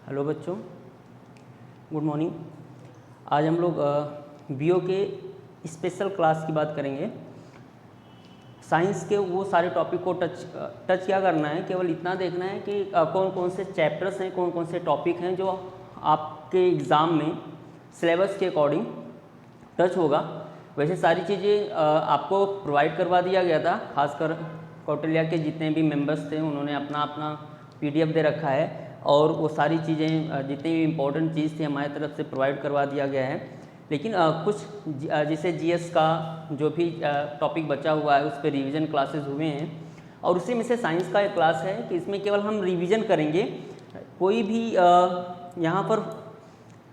Hello बच्चों, good morning. आज हम लोग बीओ के स्पेशल क्लास की बात करेंगे। साइंस के वो सारे टॉपिक को टच क्या करना है, केवल इतना देखना है कि कौन कौन से चैप्टर्स हैं, कौन कौन से टॉपिक हैं जो आपके एग्ज़ाम में सिलेबस के अकॉर्डिंग टच होगा। वैसे सारी चीज़ें आपको प्रोवाइड करवा दिया गया था। खासकर कौटिल्या के जितने भी मेंबर्स थे उन्होंने अपना अपना PDF दे रखा है और वो सारी चीज़ें जितनी भी इम्पोर्टेंट चीज़ थी हमारी तरफ से प्रोवाइड करवा दिया गया है। लेकिन कुछ जैसे GS का जो भी टॉपिक बचा हुआ है उस पर रिवीजन क्लासेस हुए हैं और उसी में से साइंस का एक क्लास है कि इसमें केवल हम रिवीजन करेंगे। कोई भी यहाँ पर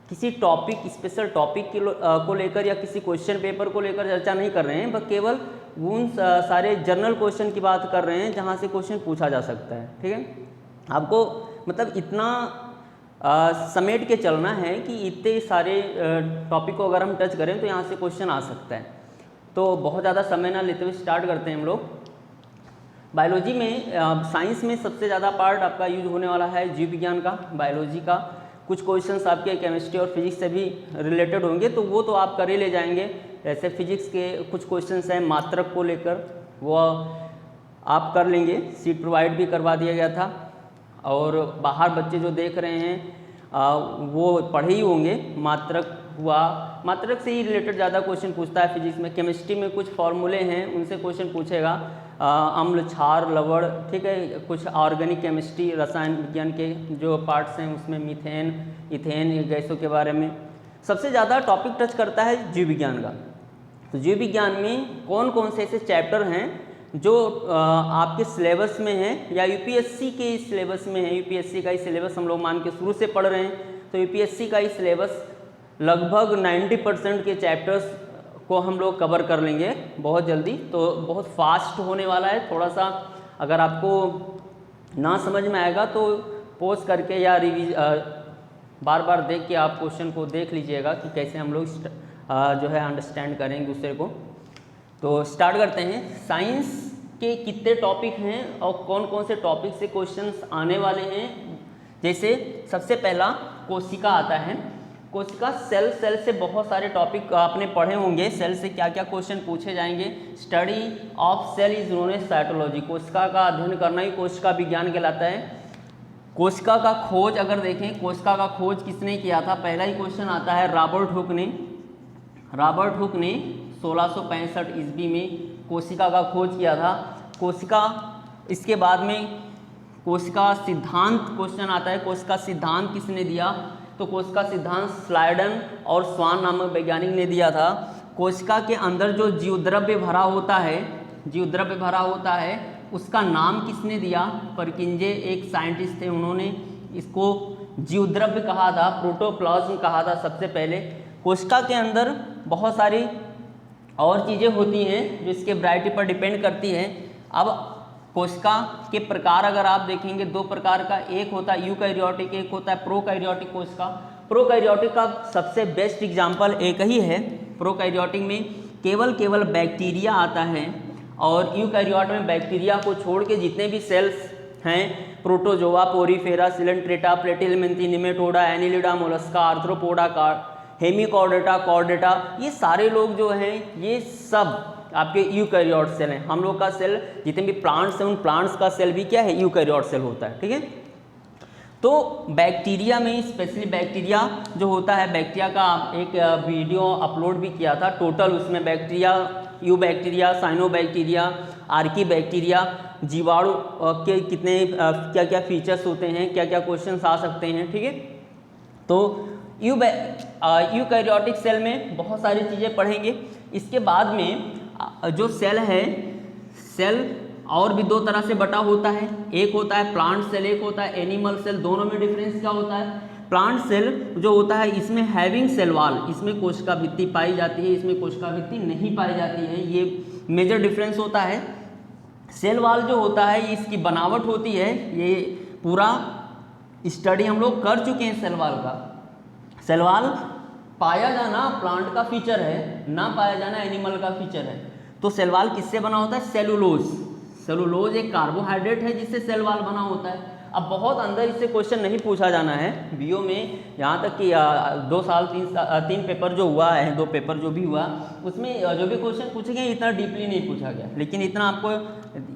किसी टॉपिक स्पेशल टॉपिक को लेकर या किसी क्वेश्चन पेपर को लेकर चर्चा नहीं कर रहे हैं, बस केवल उन सारे जनरल क्वेश्चन की बात कर रहे हैं जहाँ से क्वेश्चन पूछा जा सकता है। ठीक है, आपको मतलब इतना समेट के चलना है कि इतने सारे टॉपिक को अगर हम टच करें तो यहाँ से क्वेश्चन आ सकता है। तो बहुत ज़्यादा समय ना लेते हुए स्टार्ट करते हैं हम लोग। बायोलॉजी में साइंस में सबसे ज़्यादा पार्ट आपका यूज होने वाला है जीव विज्ञान का, बायोलॉजी का। कुछ क्वेश्चंस आपके केमिस्ट्री और फिजिक्स से भी रिलेटेड होंगे तो वो तो आप कर ही ले जाएंगे। जैसे फिजिक्स के कुछ क्वेश्चंस हैं मात्रक को लेकर, वो आप कर लेंगे, सीट प्रोवाइड भी करवा दिया गया था। और बाहर बच्चे जो देख रहे हैं वो पढ़े ही होंगे। मात्रक हुआ, मात्रक से ही रिलेटेड ज़्यादा क्वेश्चन पूछता है फिजिक्स में। केमिस्ट्री में कुछ फॉर्मूले हैं उनसे क्वेश्चन पूछेगा, अम्ल, क्षार, लवण। ठीक है, कुछ ऑर्गेनिक केमिस्ट्री रसायन विज्ञान के जो पार्ट्स हैं उसमें मीथेन, इथेन गैसों के बारे में सबसे ज़्यादा टॉपिक टच करता है जीव विज्ञान का। तो जीव विज्ञान में कौन कौन से ऐसे चैप्टर हैं जो आपके सिलेबस में है या UPSC के सिलेबस में है। UPSC का ही सिलेबस हम लोग मान के शुरू से पढ़ रहे हैं तो UPSC का ही सिलेबस लगभग 90% के चैप्टर्स को हम लोग कवर कर लेंगे बहुत जल्दी। तो बहुत फास्ट होने वाला है। थोड़ा सा अगर आपको ना समझ में आएगा तो पॉज करके या बार बार देख के आप क्वेश्चन को देख लीजिएगा कि कैसे हम लोग जो है अंडरस्टैंड करेंगे दूसरे को। तो स्टार्ट करते हैं। साइंस के कितने टॉपिक हैं और कौन कौन से टॉपिक से क्वेश्चंस आने वाले हैं। जैसे सबसे पहला कोशिका आता है। कोशिका, सेल से बहुत सारे टॉपिक आपने पढ़े होंगे। सेल से क्या क्या क्वेश्चन पूछे जाएंगे। Study of cell is known as cytology. कोशिका का अध्ययन करना ही कोशिका विज्ञान कहलाता है। कोशिका का खोज अगर देखें, कोशिका का खोज किसने किया था, पहला ही क्वेश्चन आता है रॉबर्ट हुक ने। रॉबर्ट हुक ने 1665 ईस्वी में कोशिका का खोज किया था। कोशिका, इसके बाद में कोशिका सिद्धांत क्वेश्चन आता है। कोशिका सिद्धांत किसने दिया, तो कोशिका सिद्धांत स्लाइडन और स्वान नामक वैज्ञानिक ने दिया था। कोशिका के अंदर जो जीवद्रव्य भरा होता है, जीवद्रव्य भरा होता है उसका नाम किसने दिया, परकिंजे एक साइंटिस्ट थे, उन्होंने इसको जीवद्रव्य कहा था, प्रोटोप्लाज्म कहा था सबसे पहले। कोशिका के अंदर बहुत सारी और चीज़ें होती हैं जो इसके वैरायटी पर डिपेंड करती है। अब कोशिका के प्रकार अगर आप देखेंगे, दो प्रकार का, एक होता है यूकैरियोटिक, एक होता है प्रोकैरियोटिक कोशिका। प्रोकैरियोटिक का सबसे बेस्ट एग्जाम्पल एक ही है। प्रोकैरियोटिक में केवल बैक्टीरिया आता है और यूकैरियोट में बैक्टीरिया को छोड़ के जितने भी सेल्स हैं, protozoa, porifera, coelenterata, platyhelminthes, nematoda, annelida, mollusca, arthropoda, hemichordata, chordata, ये सारे लोग जो हैं ये सब आपके यूकैरियोट सेल हैं। हम लोग का सेल जितने भी प्लांट्स हैं उन प्लांट्स का सेल भी क्या है, यूकैरियोट सेल होता है। ठीक है, तो बैक्टीरिया में स्पेशली बैक्टीरिया जो होता है, बैक्टीरिया का एक वीडियो अपलोड भी किया था टोटल। उसमें bacteria, eubacteria, cyanobacteria, archaebacteria, जीवाणु के कितने क्या क्या फीचर्स होते हैं, क्या क्या क्वेश्चंस आ सकते हैं। ठीक है, तो यूकैरियोटिक सेल में बहुत सारी चीज़ें पढ़ेंगे। इसके बाद में जो सेल है, सेल और भी दो तरह से बटा होता है। एक होता है प्लांट सेल, एक होता है एनिमल सेल। दोनों में डिफरेंस क्या होता है, प्लांट सेल जो होता है इसमें हैविंग सेल वॉल, इसमें कोशिका भित्ति पाई जाती है, इसमें कोशिका भित्ति नहीं पाई जाती है। ये मेजर डिफरेंस होता है। सेल वॉल जो होता है इसकी बनावट होती है, ये पूरा स्टडी हम लोग कर चुके हैं सेल वॉल का। सेल वॉल पाया जाना प्लांट का फीचर है, ना पाया जाना एनिमल का फीचर है। तो सेल वॉल किससे बना होता है, सेलुलोज। सेलुलोज एक कार्बोहाइड्रेट है जिससे सेल वॉल बना होता है। अब बहुत अंदर इससे क्वेश्चन नहीं पूछा जाना है बीओ में, यहाँ तक कि 2 साल 3 पेपर जो हुआ है, 2 पेपर जो भी हुआ उसमें जो भी क्वेश्चन पूछे गए इतना डीपली नहीं पूछा गया। लेकिन इतना आपको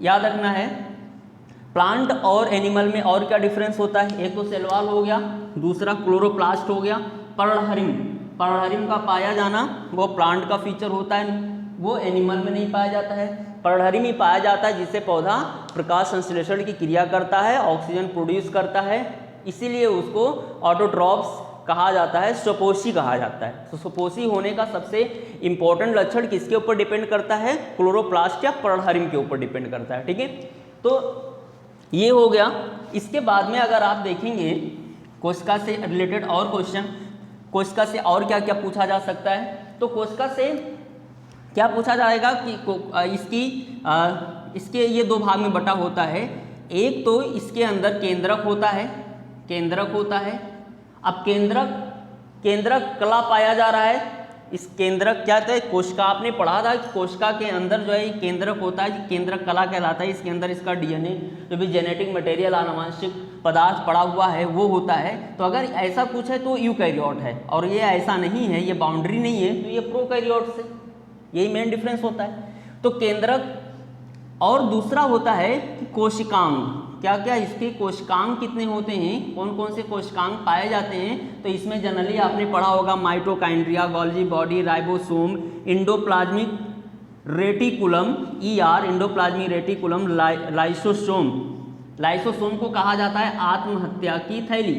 याद रखना है, प्लांट और एनिमल में और क्या डिफरेंस होता है, एक तो सेल वॉल हो गया, दूसरा क्लोरोप्लास्ट हो गया, पर्णहरिम का पाया जाना वो प्लांट का फीचर होता है, वो एनिमल में नहीं पाया जाता है। पर्णहरिम ही पाया जाता है जिससे पौधा प्रकाश संश्लेषण की क्रिया करता है, ऑक्सीजन प्रोड्यूस करता है, इसीलिए उसको ऑटोट्रॉप्स कहा जाता है, स्वपोषी कहा जाता है। तो स्वपोषी होने का सबसे इंपॉर्टेंट लक्षण किसके ऊपर डिपेंड करता है, क्लोरोप्लास्ट या पर्णहरिम के ऊपर डिपेंड करता है। ठीक है, तो ये हो गया। इसके बाद में अगर आप देखेंगे कोशिका से रिलेटेड और क्वेश्चन, कोशिका से और क्या क्या पूछा जा सकता है, तो कोशिका से क्या पूछा जाएगा कि इसके ये 2 भाग में बटा होता है। एक तो इसके अंदर केंद्रक होता है, अब केंद्रक कला पाया जा रहा है। इस केंद्रक क्या था, कोशिका आपने पढ़ा था कि कोशिका के अंदर जो है केंद्रक होता है, केंद्रक कला कहलाता है। इसके अंदर इसका डीएनए जो भी जेनेटिक मटेरियल आनुवंशिक पदार्थ पड़ा हुआ है वो होता है। तो अगर ऐसा कुछ है तो यूकैरियोट है, और ये ऐसा नहीं है, ये बाउंड्री नहीं है, तो ये प्रोकैरियोट से, यही मेन डिफरेंस होता है। तो केंद्रक, और दूसरा होता है कि कोशिकांग, क्या क्या इसके कोशिकांग कितने होते हैं, कौन कौन से कोशिकांग पाए जाते हैं। तो इसमें जनरली आपने पढ़ा होगा mitochondria, Golgi body, ribosome, endoplasmic reticulum ER, endoplasmic reticulum, lysosome को कहा जाता है आत्महत्या की थैली।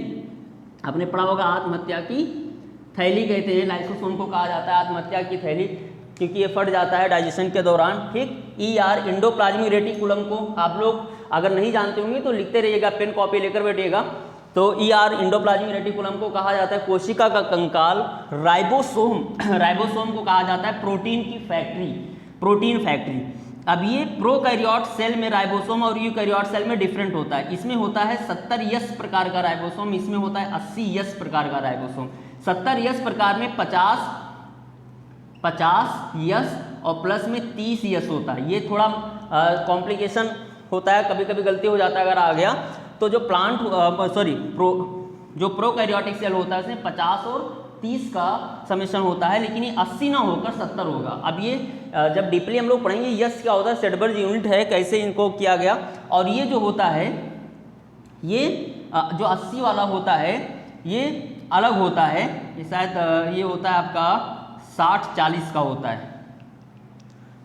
आपने पढ़ा होगा आत्महत्या की थैली कहते हैं, लाइसोसोम को कहा जाता है आत्महत्या की थैली, क्योंकि ये फट जाता है डाइजेशन के दौरान। ठीक, ER इंडोप्लाज्मिक रेटिकुलम को आप लोग अगर नहीं जानते होंगे तो लिखते रहिएगा, पेन कॉपी लेकर बैठिएगा। तो ER इंडोप्लाज्मिक रेटिकुलम को कहा जाता है कोशिका का कंकाल। राइबोसोम को कहा जाता है प्रोटीन फैक्ट्री। अब ये प्रोकैरियोट सेल में राइबोसोम और यूकैरियोट सेल में डिफरेंट होता है। इसमें होता है 70S प्रकार का राइबोसोम, इसमें होता है 80S प्रकार का राइबोसोम। 70S प्रकार में 50S और प्लस में 30S होता है। ये थोड़ा कॉम्प्लिकेशन होता है, कभी कभी गलती हो जाता है अगर आ गया तो। जो जो प्रोकैरियोटिक सेल होता है उसमें 50 और 30 का समेशन होता है, लेकिन ये 80 ना होकर 70 होगा। अब ये जब डीपली हम लोग पढ़ेंगे यस क्या होता है, सेडबर्ग यूनिट है, कैसे इनको किया गया। और ये जो होता है, ये जो 80 वाला होता है ये अलग होता है, ये शायद ये होता है आपका 60-40 का होता है।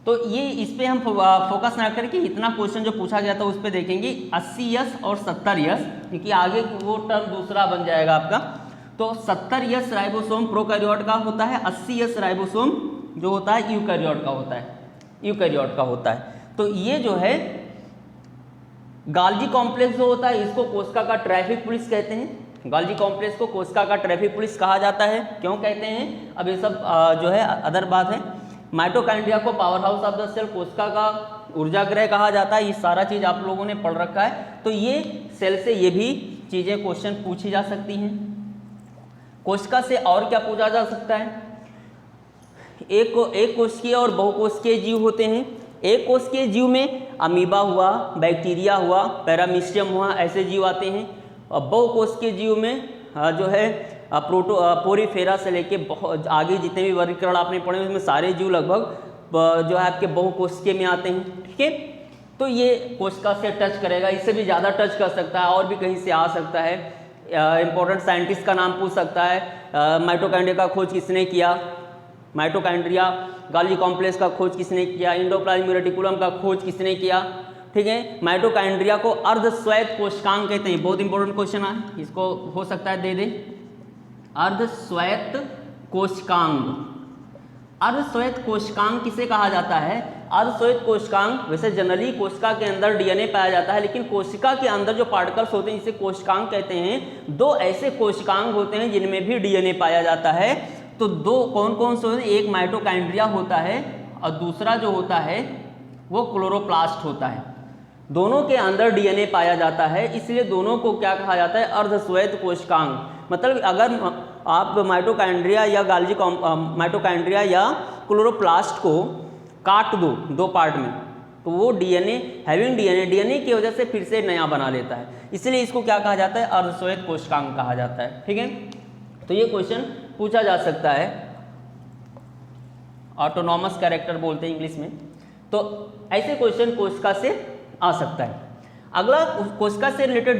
तो ये इस पे हम फोकस ना करके इतना क्वेश्चन जो पूछा गया था उस पे देखेंगे 80S और 70S, क्योंकि आगे वो टर्म दूसरा बन जाएगा आपका। तो 70S राइबोसोम प्रोकैरियोट का होता है, 80S राइबोसोम जो होता है यूकैरियोट का होता है। तो ये जो है गाल्जी कॉम्प्लेक्स जो होता है इसको कोशिका का ट्रैफिक पुलिस कहते हैं। गाल्जी कॉम्प्लेक्स को कोशिका का ट्रैफिक पुलिस कहा जाता है। क्यों कहते हैं, अब ये सब जो है अदर बात है। माइटोकाइंड्रिया को power house of the cell, कोशिका का ऊर्जा गृह कहा जाता है। ये सारा चीज़ आप लोगों ने पढ़ रखा है। तो ये सेल से ये भी चीज़ें क्वेश्चन पूछी जा सकती हैं। कोशिका से और क्या पूछा जा सकता है, एक कोशिकीय और बहुकोशिकीय जीव होते हैं। एक कोशिकीय जीव में अमीबा हुआ, बैक्टीरिया हुआ, पैरामीशियम हुआ, ऐसे जीव आते हैं। और बहुकोशिकीय जीव में जो है पोरीफेरा से लेके बहुत आगे जितने भी वर्गीकरण आपने पढ़े उसमें सारे जीव लगभग जो है आपके बहुकोशिकीय में आते हैं। ठीक है, तो ये कोशिका से टच करेगा, इससे भी ज़्यादा टच कर सकता है, और भी कहीं से आ सकता है। इंपॉर्टेंट साइंटिस्ट का नाम पूछ सकता है। माइटोकाइंड्रिया का खोज किसने किया, माइटोकाइंड्रिया गाल्जी कॉम्प्लेक्स का खोज किसने किया, इंडोप्लाज्मिक रेटिकुलम का खोज किसने किया। ठीक है, माइटोकाइंड्रिया को अर्धस्वैत कोशिकांग कहते हैं। बहुत इंपॉर्टेंट क्वेश्चन है, इसको हो सकता है दे दे। अर्धस्वैत कोशिकांग, अर्धस्वैत कोशिकांग किसे कहा जाता है। अर्धस्वैत कोशिकांग वैसे जनरली कोशिका के अंदर डीएनए पाया जाता है, लेकिन कोशिका के अंदर जो पार्टिकल्स होते हैं जिसे कोशिकांग कहते हैं, 2 ऐसे कोशिकांग होते हैं जिनमें भी डीएनए पाया जाता है। तो 2 कौन कौन से होते हैं, एक माइटोकाइंड्रिया होता है और दूसरा जो होता है वो क्लोरोप्लास्ट होता है। दोनों के अंदर डीएनए पाया जाता है, इसलिए दोनों को क्या कहा जाता है, अर्धस्वैत कोशिकांग। मतलब अगर आप माइटोकाइंड्रिया या माइटोकाइंड्रिया या क्लोरोप्लास्ट को काट दो 2 पार्ट में, तो वो डीएनए हैविंग डीएनए की वजह से फिर से नया बना लेता है, इसलिए इसको क्या कहा जाता है, अर्धश्वेत कोशिकांग कहा जाता है। ठीक है, तो ये क्वेश्चन पूछा जा सकता है, ऑटोनॉमस कैरेक्टर बोलते हैं इंग्लिश में। तो ऐसे क्वेश्चन कोशिका से आ सकता है। अगला कोशिका से रिलेटेड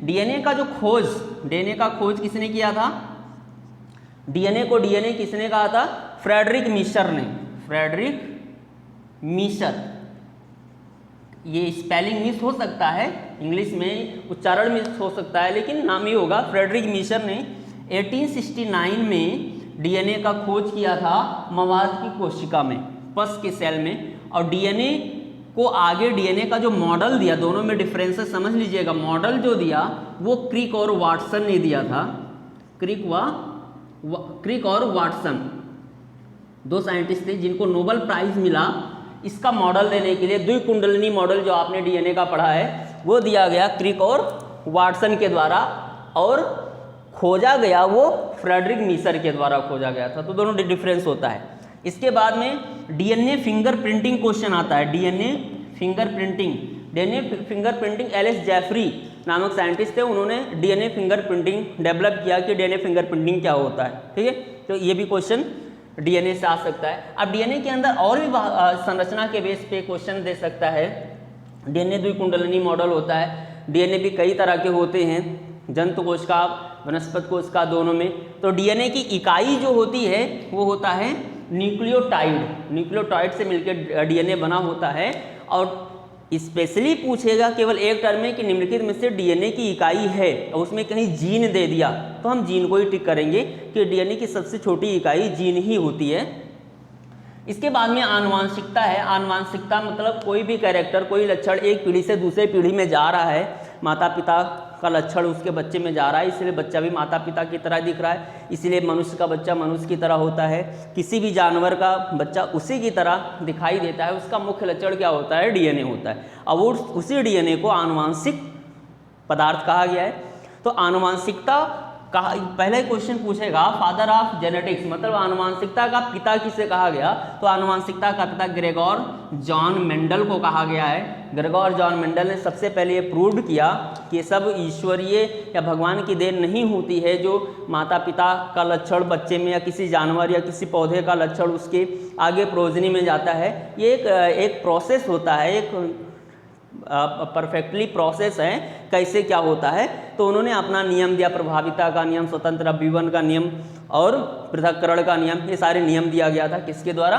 डीएनए का जो खोज, डीएनए का खोज किसने किया था, डीएनए किसने कहा था, फ्रेडरिक मीशर ने। फ्रेडरिक मीशर, ये स्पेलिंग मिस हो सकता है, इंग्लिश में उच्चारण मिस हो सकता है, लेकिन नाम ही होगा। फ्रेडरिक मीशर ने 1869 में डीएनए का खोज किया था मवाद की कोशिका में, पस के सेल में, और डीएनए को आगे डीएनए का जो मॉडल दिया, दोनों में डिफरेंसेस समझ लीजिएगा, मॉडल जो दिया वो क्रिक और वाटसन ने दिया था। क्रिक और वाटसन दो साइंटिस्ट थे जिनको नोबेल प्राइज मिला इसका मॉडल देने के लिए। द्विकुंडलिनी मॉडल जो आपने डीएनए का पढ़ा है वो दिया गया क्रिक और वाटसन के द्वारा, और खोजा गया वो फ्रेडरिक मीशर के द्वारा खोजा गया था। तो दोनों डिफरेंस होता है। इसके बाद में डीएनए फिंगरप्रिंटिंग क्वेश्चन आता है। डीएनए फिंगरप्रिंटिंग एलिस जेफरी नामक साइंटिस्ट थे, उन्होंने डीएनए फिंगरप्रिंटिंग डेवलप किया कि डीएनए फिंगरप्रिंटिंग क्या होता है। ठीक है, तो ये भी क्वेश्चन डीएनए से आ सकता है। अब डीएनए के अंदर और भी संरचना के बेस पे क्वेश्चन दे सकता है। डीएनए द्विकुंडलिनी मॉडल होता है। डीएनए भी कई तरह के होते हैं, जंतु कोशिका, वनस्पति कोशिका, दोनों में। तो डीएनए की इकाई जो होती है वो होता है न्यूक्लियोटाइड से मिलकर डीएनए बना होता है। और स्पेशली पूछेगा केवल एक टर्म में कि निम्नलिखित में से डीएनए की इकाई है, और उसमें कहीं जीन दे दिया तो हम जीन को ही टिक करेंगे कि डीएनए की सबसे छोटी इकाई जीन ही होती है। इसके बाद में आनुवांशिकता है। आनुवांशिकता मतलब कोई भी कैरेक्टर, कोई लक्षण एक पीढ़ी से दूसरे पीढ़ी में जा रहा है, माता पिता का लक्षण उसके बच्चे में जा रहा है, इसलिए बच्चा भी माता पिता की तरह दिख रहा है, इसलिए मनुष्य का बच्चा मनुष्य की तरह होता है। किसी भी जानवर का बच्चा उसी की तरह दिखाई देता है, उसका मुख्य लक्षण क्या होता है, डीएनए होता है। अब उसी डीएनए को आनुवांशिक पदार्थ कहा गया है। तो आनुवांशिकता का पहले क्वेश्चन पूछेगा फादर ऑफ जेनेटिक्स, मतलब आनुवांशिकता का पिता किसे कहा गया, तो आनुवांशिकता का पिता ग्रेगोर जॉन मेंडल को कहा गया है। ग्रेगोर जॉन मेंडल ने सबसे पहले ये प्रूव किया कि ये सब ईश्वरीय या भगवान की देन नहीं होती है, जो माता पिता का लक्षण बच्चे में या किसी जानवर या किसी पौधे का लक्षण उसके आगे प्रोजनी में जाता है। ये एक प्रोसेस होता है, एक परफेक्टली प्रोसेस है कैसे क्या होता है। तो उन्होंने अपना नियम दिया, प्रभाविता का नियम, स्वतंत्र अभिवन का नियम और पृथक्करण का नियम, ये सारे नियम दिया गया था किसके द्वारा,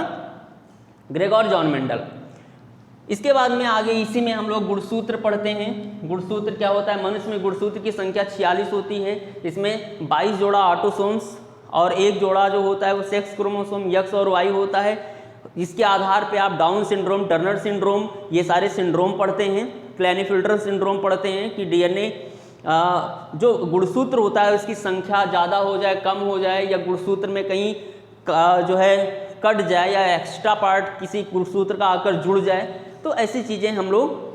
ग्रेगोर जॉन मेंडल। इसके बाद में आगे इसी में हम लोग गुणसूत्र पढ़ते हैं। गुणसूत्र क्या होता है, मनुष्य में गुणसूत्र की संख्या 46 होती है। इसमें 22 जोड़ा ऑटोसोम्स और एक जोड़ा जो होता है वो सेक्स क्रोमोसोम X और Y होता है। इसके आधार पे आप डाउन सिंड्रोम, टर्नर सिंड्रोम, ये सारे सिंड्रोम पढ़ते हैं। क्लेनेफिल्टर सिंड्रोम पढ़ते हैं कि डीएनए जो गुणसूत्र होता है उसकी संख्या ज़्यादा हो जाए, कम हो जाए, या गुणसूत्र में कहीं जो है कट जाए या एक्स्ट्रा पार्ट किसी गुणसूत्र का आकर जुड़ जाए, तो ऐसी चीज़ें हम लोग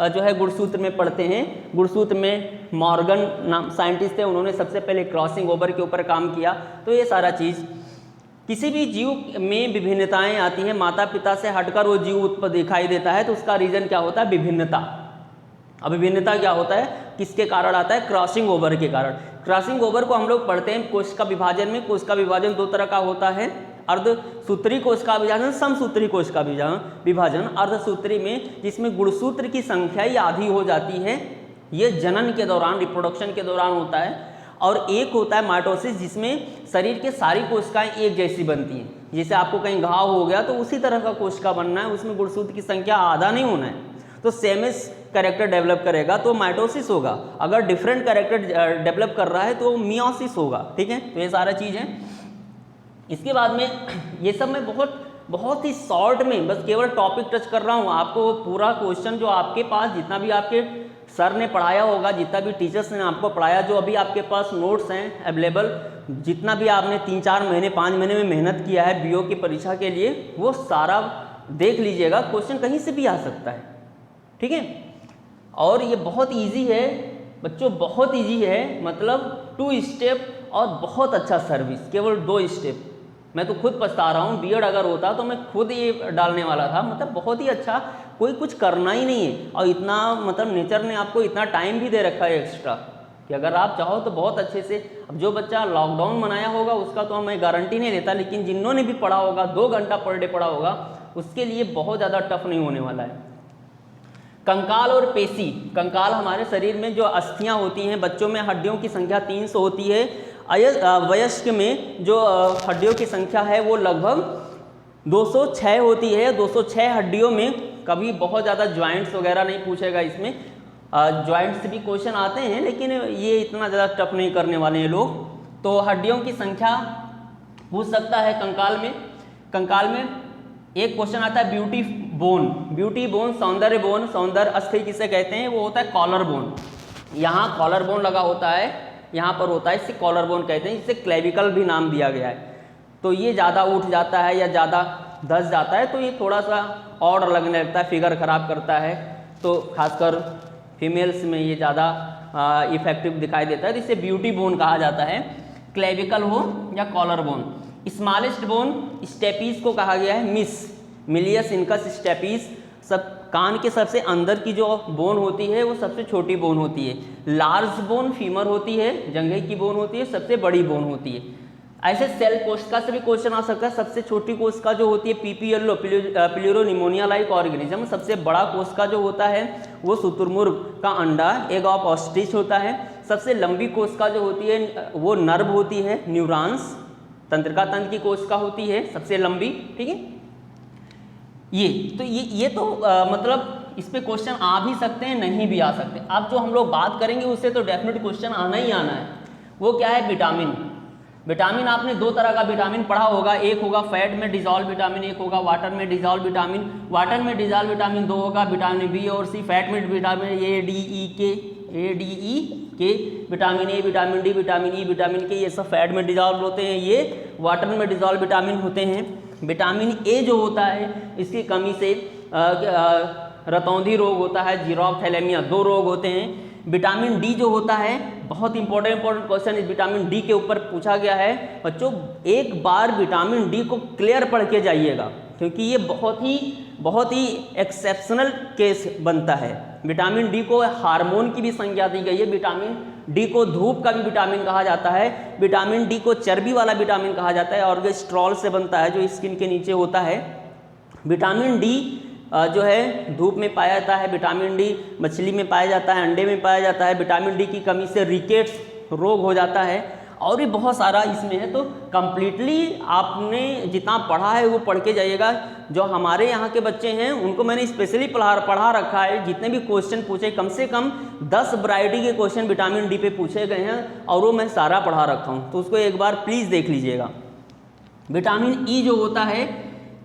जो है गुणसूत्र में पढ़ते हैं। गुणसूत्र में मॉर्गन नाम साइंटिस्ट थे, उन्होंने सबसे पहले क्रॉसिंग ओवर के ऊपर काम किया। तो ये सारा चीज़, किसी भी जीव में विभिन्नताएं आती हैं, माता पिता से हटकर वो जीव उत्पन्न दिखाई देता है, तो उसका रीजन क्या होता है, विभिन्नता। अब विभिन्नता क्या होता है, किसके कारण आता है, क्रॉसिंग ओवर के कारण। क्रॉसिंग ओवर को हम लोग पढ़ते हैं कोशिका विभाजन में। कोशिका विभाजन दो तरह का होता है, अर्धसूत्री कोशिका विभाजन, समसूत्री कोशिका विभाजन। अर्धसूत्री में जिसमें गुणसूत्र की संख्या ही आधी हो जाती है, ये जनन के दौरान, रिप्रोडक्शन के दौरान होता है। और एक होता है माइटोसिस, जिसमें शरीर के सारी कोशिकाएं एक जैसी बनती हैं। जैसे आपको कहीं घाव हो गया तो उसी तरह का कोशिका बनना है, उसमें गुणसूत्र की संख्या आधा नहीं होना है, तो सेमेस कैरेक्टर डेवलप करेगा तो माइटोसिस होगा। अगर डिफरेंट कैरेक्टर डेवलप कर रहा है तो मियोसिस होगा। ठीक है, तो ये सारा चीज़ है। इसके बाद में ये सब मैं बहुत ही शॉर्ट में बस केवल टॉपिक टच कर रहा हूँ। आपको पूरा क्वेश्चन जो आपके पास जितना भी आपके सर ने पढ़ाया होगा, जितना भी टीचर्स ने आपको पढ़ाया, जो अभी आपके पास नोट्स हैं अवेलेबल, जितना भी आपने 3-4 महीने 5 महीने में मेहनत किया है बीओ की परीक्षा के लिए, वो सारा देख लीजिएगा। क्वेश्चन कहीं से भी आ सकता है। ठीक है, और ये बहुत इजी है बच्चों, बहुत इजी है, मतलब 2 स्टेप और बहुत अच्छा सर्विस, केवल 2 स्टेप। मैं तो खुद पछता रहा हूँ, बीएड अगर होता तो मैं खुद ये डालने वाला था। मतलब बहुत ही अच्छा, कोई कुछ करना ही नहीं है, और इतना मतलब नेचर ने आपको इतना टाइम भी दे रखा है एक्स्ट्रा कि अगर आप चाहो तो बहुत अच्छे से। अब जो बच्चा लॉकडाउन मनाया होगा उसका तो मैं गारंटी नहीं लेता, लेकिन जिन्होंने भी पढ़ा होगा 2 घंटा पर डे पढ़ा होगा उसके लिए बहुत ज़्यादा टफ नहीं होने वाला है। कंकाल और पेशी। कंकाल हमारे शरीर में जो अस्थियां होती हैं, बच्चों में हड्डियों की संख्या 300 होती है, वयस्क में जो हड्डियों की संख्या है वो लगभग 206 होती है। 206 हड्डियों में कभी बहुत ज़्यादा ज्वाइंट्स वगैरह नहीं पूछेगा, इसमें ज्वाइंट्स भी क्वेश्चन आते हैं लेकिन ये इतना ज़्यादा टफ नहीं करने वाले हैं लोग। तो हड्डियों की संख्या पूछ सकता है कंकाल में। कंकाल में एक क्वेश्चन आता है ब्यूटी बोन। ब्यूटी बोन, सौंदर्य बोन, सौंदर्य अस्थि किसे कहते हैं, वो होता है कॉलर बोन। यहाँ कॉलर बोन लगा होता है, यहाँ पर होता है, इसे कॉलर बोन कहते हैं, इसे क्लेविकल भी नाम दिया गया है। तो ये ज़्यादा उठ जाता है या ज़्यादा धस जाता है तो ये थोड़ा सा ऑड लगने लगता है, फिगर खराब करता है। तो खासकर फीमेल्स में ये ज़्यादा इफेक्टिव दिखाई देता है, तो इसे ब्यूटी बोन कहा जाता है, क्लेविकल हो या collar bone. Smallest bone stapes को कहा गया है मिस, मिलियस इनकस स्टेपीज। सब कान के सबसे अंदर की जो बोन होती है वो सबसे छोटी बोन होती है। लार्ज बोन फीमर होती है, जंघे की बोन होती है, सबसे बड़ी बोन होती है। ऐसे सेल कोशिका से भी क्वेश्चन आ सकता है। सबसे छोटी कोशिका जो होती है पीपीएलओ, प्लूरोनिमोनिया लाइक ऑर्गेनिज्म। सबसे बड़ा कोशिका जो होता है वो शुतुरमुर्ग का अंडा, एग ऑफ ऑस्ट्रिच होता है। सबसे लंबी कोशिका जो होती है वो नर्व होती है, न्यूरॉन्स, तंत्रिका तंत्र की कोशिका होती है सबसे लंबी। ठीक है, ये तो मतलब इस पे क्वेश्चन आ भी सकते हैं, नहीं भी आ सकते। अब जो हम लोग बात करेंगे उससे तो डेफिनेट क्वेश्चन आना ही आना है। वो क्या है, विटामिन। विटामिन आपने 2 तरह का विटामिन पढ़ा होगा, एक होगा फैट में डिजॉल्व विटामिन, एक होगा वाटर में डिजॉल्व विटामिन। वाटर में डिजॉल्व विटामिन 2 होगा, विटामिन बी और सी। फैट में विटामिन ए डी ई के, vitamin A, vitamin D, vitamin E, vitamin के, ये सब फैट में डिजॉल्व होते हैं, ये वाटर में डिजॉल्व विटामिन होते हैं। विटामिन ए जो होता है इसकी कमी से रतौंधी रोग होता है, जीरोथैलेमिया, 2 रोग होते हैं। विटामिन डी जो होता है, बहुत इंपॉर्टेंट क्वेश्चन इस विटामिन डी के ऊपर पूछा गया है। बच्चों एक बार विटामिन डी को क्लियर पढ़ के जाइएगा, क्योंकि ये बहुत ही एक्सेप्शनल केस बनता है। विटामिन डी को हार्मोन की भी संज्ञा दी गई है। विटामिन डी को धूप का भी विटामिन कहा जाता है। विटामिन डी को चर्बी वाला विटामिन कहा जाता है, ऑर्गेस्ट्रॉल से बनता है जो स्किन के नीचे होता है। विटामिन डी जो है धूप में पाया जाता है, विटामिन डी मछली में पाया जाता है, अंडे में पाया जाता है। विटामिन डी की कमी से रिकेट्स रोग हो जाता है, और भी बहुत सारा इसमें है। तो कंप्लीटली आपने जितना पढ़ा है वो पढ़ के जाइएगा। जो हमारे यहाँ के बच्चे हैं उनको मैंने स्पेशली पढ़ा रखा है। जितने भी क्वेश्चन पूछे, कम से कम 10 वैरायटी के क्वेश्चन विटामिन डी पे पूछे गए हैं, और वो मैं सारा पढ़ा रखा हूँ, तो उसको एक बार प्लीज़ देख लीजिएगा। विटामिन ई जो होता है,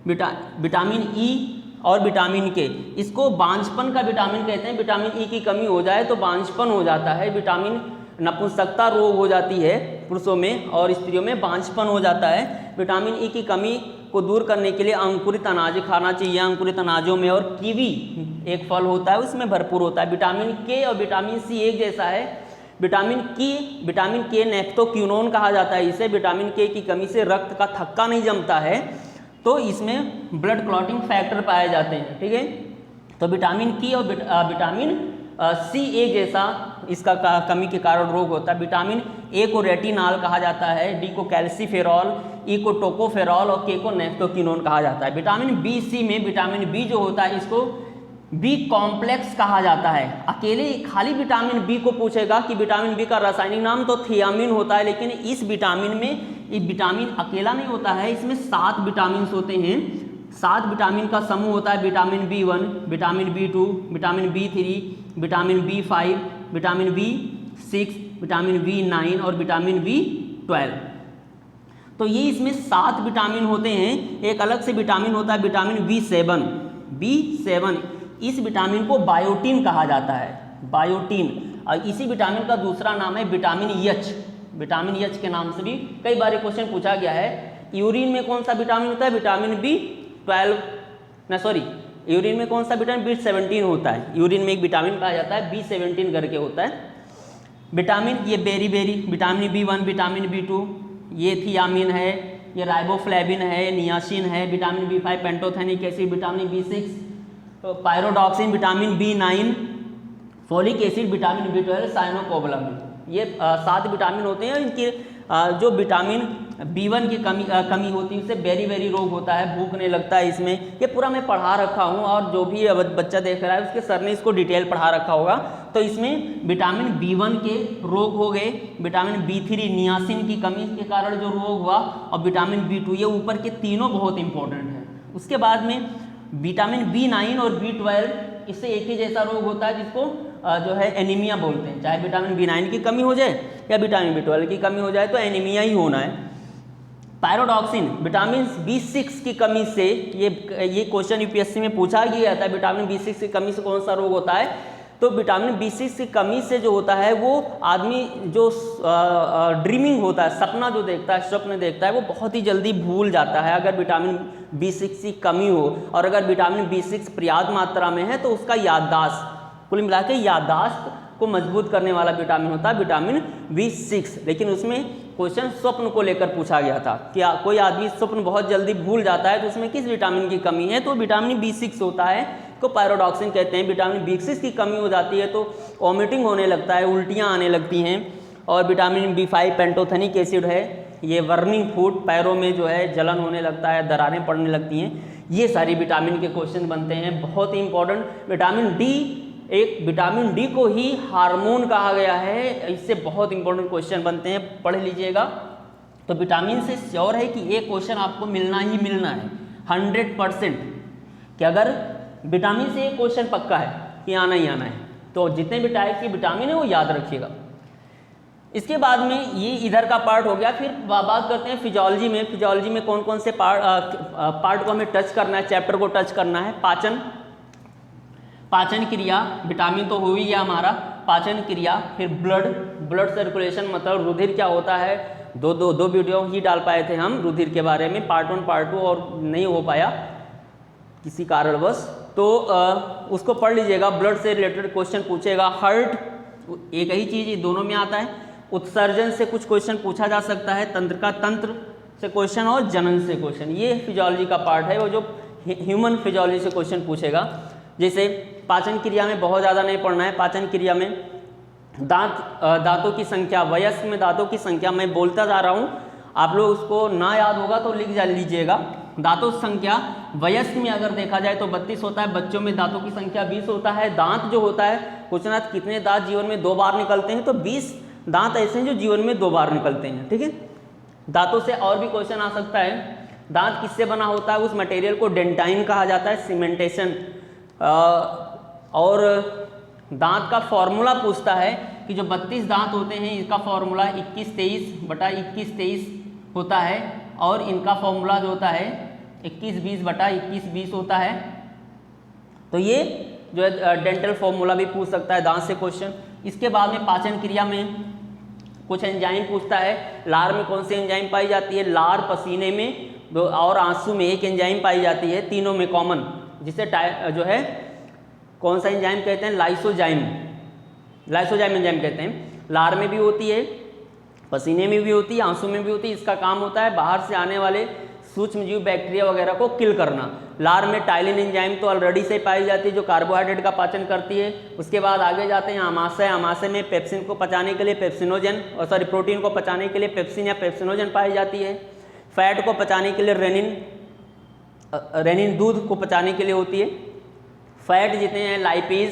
विटामिन ई और विटामिन के, इसको बांझपन का विटामिन कहते हैं। विटामिन ई की कमी हो जाए तो बांझपन हो जाता है। विटामिन नपुंसकता रोग हो जाती है पुरुषों में, और स्त्रियों में बांझपन हो जाता है। विटामिन ई की कमी को दूर करने के लिए अंकुरित अनाज खाना चाहिए। अंकुरित अनाजों में, और कीवी एक फल होता है उसमें भरपूर होता है। विटामिन के और विटामिन सी एक जैसा है। विटामिन के नेफ्थोक्विनोन कहा जाता है इसे। विटामिन के की कमी से रक्त का थक्का नहीं जमता है, तो इसमें ब्लड क्लॉटिंग फैक्टर पाए जाते हैं। ठीक है, तो विटामिन की और विटामिन सी एक जैसा इसका कमी के कारण रोग होता है। विटामिन ए को रेटिनॉल कहा जाता है, डी को कैल्सीफेरॉल, ई को टोकोफेरॉल और के को नेफ्थोक्विनोन कहा जाता है। विटामिन बी सी में विटामिन बी जो होता है इसको बी कॉम्प्लेक्स कहा जाता है। अकेले खाली विटामिन बी को पूछेगा कि विटामिन बी का रासायनिक नाम तो थियामिन होता है, लेकिन इस विटामिन में ये विटामिन अकेला नहीं होता है, इसमें 7 विटामिन होते हैं। 7 विटामिन का समूह होता है। Vitamin B1, vitamin B2, vitamin B3, vitamin B5, vitamin B6, vitamin B9 और विटामिन B12। तो ये इसमें 7 विटामिन होते हैं। एक अलग से विटामिन होता है विटामिन B7। इस विटामिन को बायोटीन कहा जाता है, बायोटीन। और इसी विटामिन का दूसरा नाम है विटामिन एच। विटामिन एच के नाम से भी कई बार क्वेश्चन पूछा गया है। यूरिन में कौन सा विटामिन होता है, विटामिन यूरिन में कौन सा विटामिन, B17 होता है। यूरिन में एक विटामिन पाया जाता है B17 करके होता है। विटामिन ये berry vitamin B1, vitamin B2, ये थियामिन है, ये राइबोफ्लेविन है, नियासिन है, vitamin B5 pantothenic acid, vitamin B6 तो pyridoxine, vitamin B9, folic acid, vitamin B12, cyanocobalamin. ये 7 विटामिन होते हैं। इनकी जो विटामिन B1 की कमी होती है उससे बेरी बेरी रोग होता है, भूख नहीं लगता है इसमें। ये पूरा मैं पढ़ा रखा हूँ और जो भी बच्चा देख रहा है उसके सर ने इसको डिटेल पढ़ा रखा होगा। तो इसमें विटामिन B1 के रोग हो गए, विटामिन B3 नियासिन की कमी के कारण जो रोग हुआ, और विटामिन B2, ये ऊपर के तीनों बहुत इंपॉर्टेंट हैं। उसके बाद में विटामिन B9 और B12, इससे एक ही जैसा रोग होता है जिसको जो है एनीमिया बोलते हैं। चाहे विटामिन B9 की कमी हो जाए या विटामिन B12 की कमी हो जाए तो एनीमिया ही होना है। पायरोडॉक्सिन, विटामिन B6 की कमी से, ये क्वेश्चन यूपीएससी में पूछा गया था, विटामिन B6 की कमी से कौन सा रोग होता है। तो विटामिन B6 की कमी से जो होता है वो आदमी जो ड्रीमिंग होता है, सपना जो देखता है, स्वप्न देखता है, वो बहुत ही जल्दी भूल जाता है अगर विटामिन B6 की कमी हो। और अगर विटामिन B6 पर्याप्त मात्रा में है तो उसका याददाश्त, कुल मिला के याददाश्त को मजबूत करने वाला विटामिन होता है विटामिन B6। लेकिन उसमें क्वेश्चन स्वप्न को लेकर पूछा गया था कि कोई आदमी स्वप्न बहुत जल्दी भूल जाता है तो उसमें किस विटामिन की कमी है, तो विटामिन B6 होता है, को पायरोडॉक्सिन कहते हैं। विटामिन B6 की कमी हो जाती है तो वॉमिटिंग होने लगता है, उल्टियाँ आने लगती हैं। और विटामिन B5 पेंटोथेनिक एसिड है, ये वर्निंग फूड, पैरों में जो है जलन होने लगता है, दरारें पड़ने लगती हैं। ये सारी विटामिन के क्वेश्चन बनते हैं, बहुत ही इंपॉर्टेंट। विटामिन D, एक विटामिन D को ही हार्मोन कहा गया है, इससे बहुत इंपॉर्टेंट क्वेश्चन बनते हैं, पढ़ लीजिएगा। तो विटामिन से श्योर है कि ये क्वेश्चन आपको मिलना ही मिलना है 100%, कि अगर विटामिन से ये क्वेश्चन पक्का है कि आना ही आना है। तो जितने भी टाइप के विटामिन है वो याद रखिएगा। इसके बाद में ये इधर का पार्ट हो गया। फिर बात करते हैं फिजियोलॉजी में। फिजियोलॉजी में कौन कौन से पार्ट को हमें टच करना है, चैप्टर को टच करना है। पाचन क्रिया, विटामिन तो हो ही गया हमारा, पाचन क्रिया। फिर ब्लड सर्कुलेशन, मतलब रुधिर क्या होता है। दो वीडियो ही डाल पाए थे हम रुधिर के बारे में, पार्ट 1 पार्ट 2, और नहीं हो पाया किसी कारणवश, तो उसको पढ़ लीजिएगा। ब्लड से रिलेटेड क्वेश्चन पूछेगा। हार्ट, एक ही चीज़ दोनों में आता है। उत्सर्जन से कुछ क्वेश्चन पूछा जा सकता है, तंत्र से क्वेश्चन और जनन से क्वेश्चन। ये फिजियोलॉजी का पार्ट है, वो जो ह्यूमन फिजियोलॉजी से क्वेश्चन पूछेगा। जैसे पाचन क्रिया में बहुत ज़्यादा नहीं पढ़ना है। पाचन क्रिया में दांतों की संख्या, वयस्क में दांतों की संख्या, मैं बोलता जा रहा हूँ, आप लोग उसको ना याद होगा तो लिख लीजिएगा। दांतों की संख्या वयस्क में अगर देखा जाए तो 32 होता है, बच्चों में दांतों की संख्या 20 होता है। दांत जो होता है, पूछना कितने दांत जीवन में 2 बार निकलते हैं, तो 20 दांत ऐसे हैं जो जीवन में 2 बार निकलते हैं। ठीक है, दांतों से और भी क्वेश्चन आ सकता है। दांत किससे बना होता है, उस मटेरियल को डेंटाइन कहा जाता है, सीमेंटेशन। और दांत का फॉर्मूला पूछता है कि जो 32 दांत होते हैं इसका फॉर्मूला 21-23/21-23 होता है, और इनका फॉर्मूला जो होता है 21-20/21-20 होता है। तो ये जो है डेंटल फॉर्मूला भी पूछ सकता है दांत से क्वेश्चन। इसके बाद में पाचन क्रिया में कुछ एंजाइम पूछता है। लार में कौन सी एंजाइम पाई जाती है, लार, पसीने में 2 और आंसू में 1 एंजाइम पाई जाती है, तीनों में कॉमन, जिसे जो है कौन सा एंजाइम कहते हैं, लाइसोजाइम एंजाइम कहते हैं। लार में भी होती है, पसीने में भी होती है, आंसू में भी होती है। इसका काम होता है बाहर से आने वाले सूक्ष्म जीव, बैक्टीरिया वगैरह को किल करना। लार में टाइलिन एंजाइम तो ऑलरेडी से पाई जाती है जो कार्बोहाइड्रेट का पाचन करती है। उसके बाद आगे जाते हैं आमाशय में पेप्सिन को पचाने के लिए प्रोटीन को पचाने के लिए पेप्सिन या पेप्सिनोजन पाई जाती है। फैट को पचाने के लिए रेनिन दूध को पचाने के लिए होती है। फैट जितने हैं लाइपेज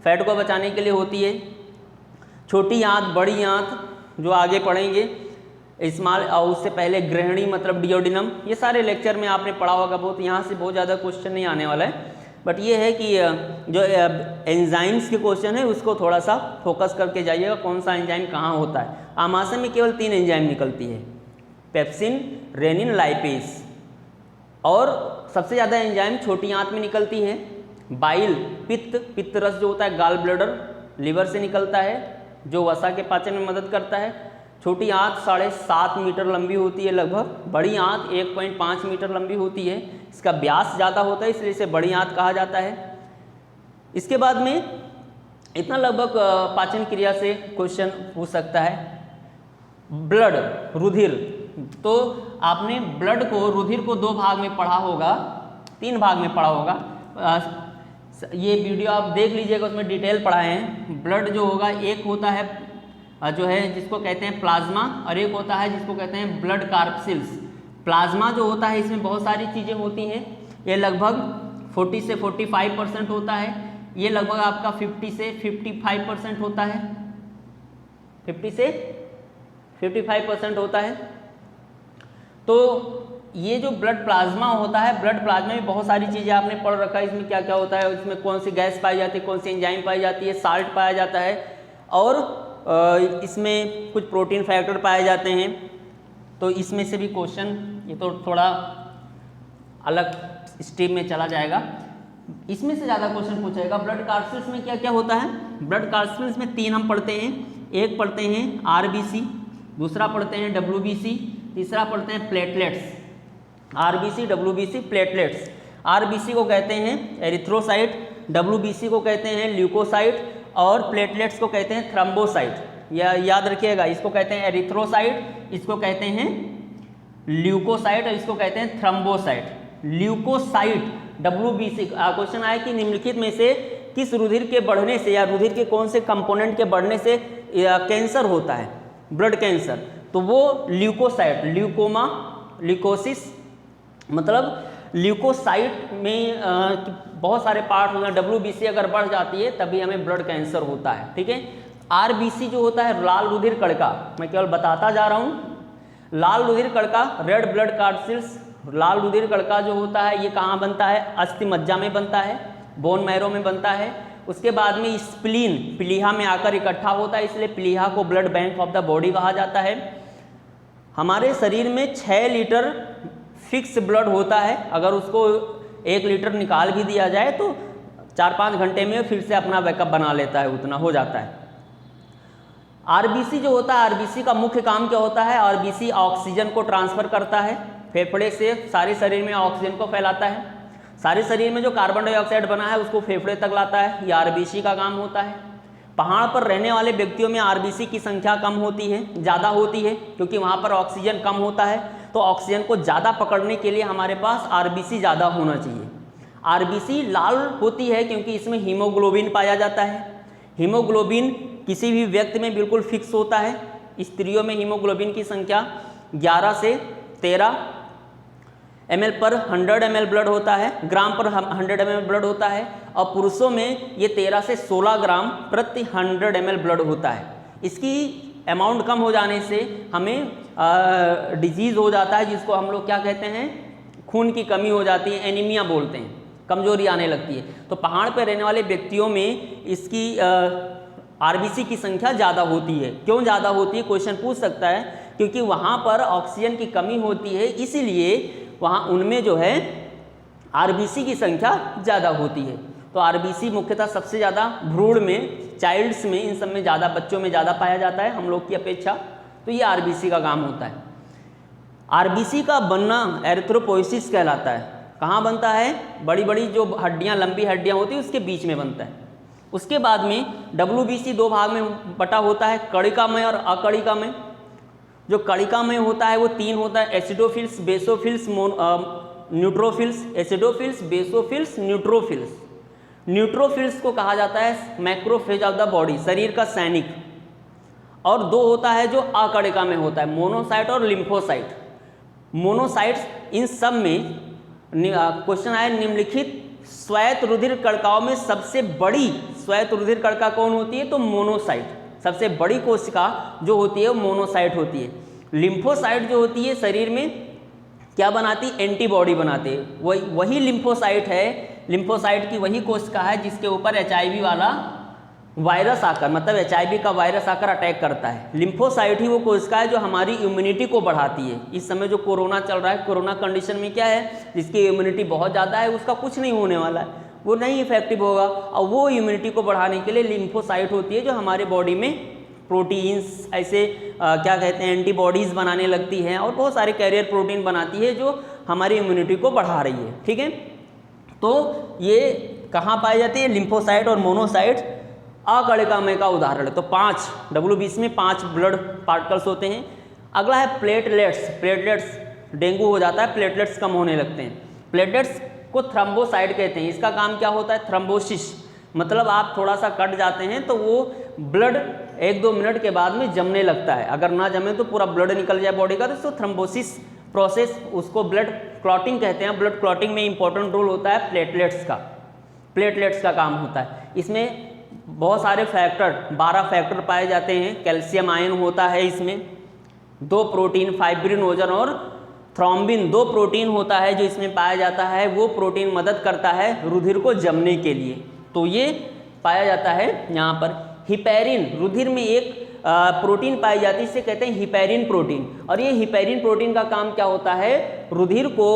फैट को बचाने के लिए होती है। छोटी आंत, बड़ी आंत जो आगे पढ़ेंगे, स्मॉल, और उससे पहले गृहिणी मतलब डिओडिनम। ये सारे लेक्चर में आपने पढ़ा होगा बहुत, यहाँ से बहुत ज़्यादा क्वेश्चन नहीं आने वाला है। बट ये है कि जो एंजाइम्स के क्वेश्चन है उसको थोड़ा सा फोकस करके जाइएगा, कौन सा एंजाइम कहाँ होता है। आमाशय में केवल 3 एंजाइम निकलती है, पेप्सिन, रेनिन, लाइपेज। और सबसे ज़्यादा एंजाइम छोटी आंत में निकलती है। बाइल, पित्त रस जो होता है गाल ब्लैडर, लीवर से निकलता है, जो वसा के पाचन में मदद करता है। छोटी आंत 7.5 मीटर लंबी होती है लगभग, बड़ी आंत 1.5 मीटर लंबी होती है। इसका व्यास ज़्यादा होता है इसलिए इसे बड़ी आंत कहा जाता है। इसके बाद में इतना लगभग पाचन क्रिया से क्वेश्चन पूछ सकता है। ब्लड, रुधिर, तो आपने ब्लड को, रुधिर को 2 भाग में पढ़ा होगा, 3 भाग में पढ़ा होगा। ये वीडियो आप देख लीजिएगा, उसमें डिटेल पढ़ाए हैं। ब्लड जो होगा, एक होता है जो है जिसको कहते हैं प्लाज्मा, और एक होता है जिसको कहते हैं ब्लड कार्पसिल्स। प्लाज्मा जो होता है इसमें बहुत सारी चीज़ें होती हैं, ये लगभग 40 से 45% होता है, ये लगभग आपका 50 से 55% होता है, 50 से 55% होता है। तो ये जो ब्लड प्लाज्मा होता है, ब्लड प्लाज्मा में बहुत सारी चीज़ें आपने पढ़ रखा है, इसमें क्या क्या होता है, इसमें कौन सी गैस पाई जाती है, कौन सी एंजाइम पाई जाती है, साल्ट पाया जाता है, और इसमें कुछ प्रोटीन फैक्टर पाए जाते हैं। तो इसमें से भी क्वेश्चन, ये तो थोड़ा अलग स्ट्रीम में चला जाएगा, इसमें से ज़्यादा क्वेश्चन पूछेगा। ब्लड कार्पसिल्स में क्या क्या होता है? ब्लड कार्पसिल्स में 3 हम पढ़ते हैं, एक पढ़ते हैं आरबीसी, दूसरा पढ़ते हैं डब्ल्यूबीसी, तीसरा पढ़ते हैं platelets. RBC, WBC, platelets. RBC को कहते हैं एरिथ्रोसाइट, डब्ल्यूबीसी को कहते हैं ल्यूकोसाइट, और प्लेटलेट्स को कहते हैं थ्रम्बोसाइट। या याद रखिएगा, इसको कहते हैं एरिथ्रोसाइट, इसको कहते हैं ल्यूकोसाइट, और इसको कहते हैं थ्रम्बोसाइट। ल्यूकोसाइट डब्ल्यूबीसी, क्वेश्चन आया कि निम्नलिखित में से किस रुधिर के बढ़ने से या रुधिर के कौन से कंपोनेंट के बढ़ने से कैंसर होता है, ब्लड कैंसर, तो वो ल्यूकोसाइट, ल्यूकोमा, ल्यूकोसिस, मतलब ल्यूकोसाइट में बहुत सारे पार्ट होते हैं। डब्ल्यूबीसी अगर बढ़ जाती है तभी हमें ब्लड कैंसर होता है, ठीक है। आरबीसी जो होता है लाल रुधिर कणिका, मैं केवल बताता जा रहा हूँ। लाल रुधिर कणिका, रेड ब्लड कार्पसिल्स, लाल रुधिर कणिका जो होता है ये कहाँ बनता है? अस्थि मज्जा में बनता है, बोन मैरो में बनता है। उसके बाद में स्प्लीन प्लीहा में आकर इकट्ठा होता है, इसलिए प्लीहा को blood bank of the body कहा जाता है। हमारे शरीर में 6 लीटर फिक्स ब्लड होता है, अगर उसको 1 लीटर निकाल भी दिया जाए तो 4-5 घंटे में फिर से अपना बैकअप बना लेता है, उतना हो जाता है। आरबीसी जो होता है, आरबीसी का मुख्य काम क्या होता है? आरबीसी ऑक्सीजन को ट्रांसफर करता है, फेफड़े से सारे शरीर में ऑक्सीजन को फैलाता है। सारे शरीर में जो कार्बन डाइऑक्साइड बना है उसको फेफड़े तक लाता है, ये आरबीसी का काम होता है। पहाड़ पर रहने वाले व्यक्तियों में आरबीसी की संख्या कम होती है, ज़्यादा होती है, क्योंकि वहाँ पर ऑक्सीजन कम होता है, तो ऑक्सीजन को ज़्यादा पकड़ने के लिए हमारे पास आरबीसी ज़्यादा होना चाहिए। आरबीसी लाल होती है क्योंकि इसमें हीमोग्लोबिन पाया जाता है। हीमोग्लोबिन किसी भी व्यक्ति में बिल्कुल फिक्स होता है। स्त्रियों में हीमोग्लोबिन की संख्या 11 से 13 ml पर 100 ml ब्लड होता है, ग्राम पर 100 ml ब्लड होता है, और पुरुषों में ये 13 से 16 ग्राम प्रति 100 ml ब्लड होता है। इसकी अमाउंट कम हो जाने से हमें डिजीज़ हो जाता है, जिसको हम लोग क्या कहते हैं? खून की कमी हो जाती है, एनीमिया बोलते हैं, कमजोरी आने लगती है। तो पहाड़ पर रहने वाले व्यक्तियों में इसकी आरबीसी की संख्या ज़्यादा होती है। क्यों ज़्यादा होती है? क्वेश्चन पूछ सकता है, क्योंकि वहाँ पर ऑक्सीजन की कमी होती है, इसीलिए वहाँ उनमें जो है आरबीसी की संख्या ज़्यादा होती है। तो आरबीसी मुख्यतः सबसे ज़्यादा भ्रूण में, चाइल्ड्स में, इन सब में ज़्यादा, बच्चों में ज़्यादा पाया जाता है हम लोग की अपेक्षा। तो ये आरबीसी का काम होता है। आरबीसी का बनना एरिथ्रोपोइसिस कहलाता है। कहाँ बनता है? बड़ी बड़ी जो हड्डियाँ, लंबी हड्डियाँ होती है उसके बीच में बनता है। उसके बाद में डब्ल्यूबीसी 2 भाग में बटा होता है, कणिकामय और अकणिकामय। जो कणिकामय होता है वो 3 होता है, acidophils, basophils, neutrophils. Acidophils, basophils, neutrophils. Neutrophils को कहा जाता है मैक्रोफेज ऑफ द बॉडी, शरीर का सैनिक। और 2 होता है जो अकणिकामय होता है, मोनोसाइट और लिम्फोसाइट। मोनोसाइट्स, इन सब में क्वेश्चन आया, निम्नलिखित श्वेत रुधिर कणिकाओं में सबसे बड़ी श्वेत रुधिर कणिका कौन होती है? तो मोनोसाइट। सबसे बड़ी कोशिका जो होती है वो मोनोसाइट होती है। लिम्फोसाइट जो होती है शरीर में क्या बनाती? एंटीबॉडी बनाते हैं। वही लिम्फोसाइट है, लिम्फोसाइट की वही कोशिका है जिसके ऊपर एचआईवी वाला वायरस आकर, मतलब एचआईवी का वायरस आकर अटैक करता है। लिम्फोसाइट ही वो कोशिका है जो हमारी इम्यूनिटी को बढ़ाती है। इस समय जो कोरोना चल रहा है, कोरोना कंडीशन में क्या है, जिसकी इम्यूनिटी बहुत ज़्यादा है उसका कुछ नहीं होने वाला है, वो नहीं इफेक्टिव होगा। और वो इम्यूनिटी को बढ़ाने के लिए लिम्फोसाइट होती है जो हमारे बॉडी में प्रोटीन्स, ऐसे क्या कहते हैं, एंटीबॉडीज़ बनाने लगती हैं, और बहुत सारे कैरियर प्रोटीन बनाती है जो हमारी इम्यूनिटी को बढ़ा रही है, ठीक है। तो ये कहाँ पाई जाती है? लिम्फोसाइट और मोनोसाइट अकणिकामय का उदाहरण है। तो 5 डब्ल्यूबीसी में 5 ब्लड पार्टिकल्स होते हैं। अगला है प्लेटलेट्स। प्लेटलेट्स, डेंगू हो जाता है, प्लेटलेट्स कम होने लगते हैं। प्लेटलेट्स को थ्रम्बोसाइट कहते हैं। इसका काम क्या होता है? थ्रम्बोसिस, मतलब आप थोड़ा सा कट जाते हैं तो वो ब्लड 1-2 मिनट के बाद में जमने लगता है। अगर ना जमे तो पूरा ब्लड निकल जाए बॉडी का, तो थ्रम्बोसिस प्रोसेस, उसको ब्लड क्लॉटिंग कहते हैं। ब्लड क्लॉटिंग में इंपॉर्टेंट रोल होता है प्लेटलेट्स का। प्लेटलेट्स का काम होता है। इसमें बहुत सारे फैक्टर, 12 फैक्टर पाए जाते हैं। कैल्शियम आयन होता है इसमें, 2 प्रोटीन फाइब्रिनोजन और थ्रोम्बिन, 2 प्रोटीन होता है जो इसमें पाया जाता है। वो प्रोटीन मदद करता है रुधिर को जमने के लिए, तो ये पाया जाता है यहाँ पर। हिपैरिन, रुधिर में एक प्रोटीन पाई जाती है, इसे कहते हैं हिपैरिन प्रोटीन। और ये हिपैरिन प्रोटीन का काम क्या होता है? रुधिर को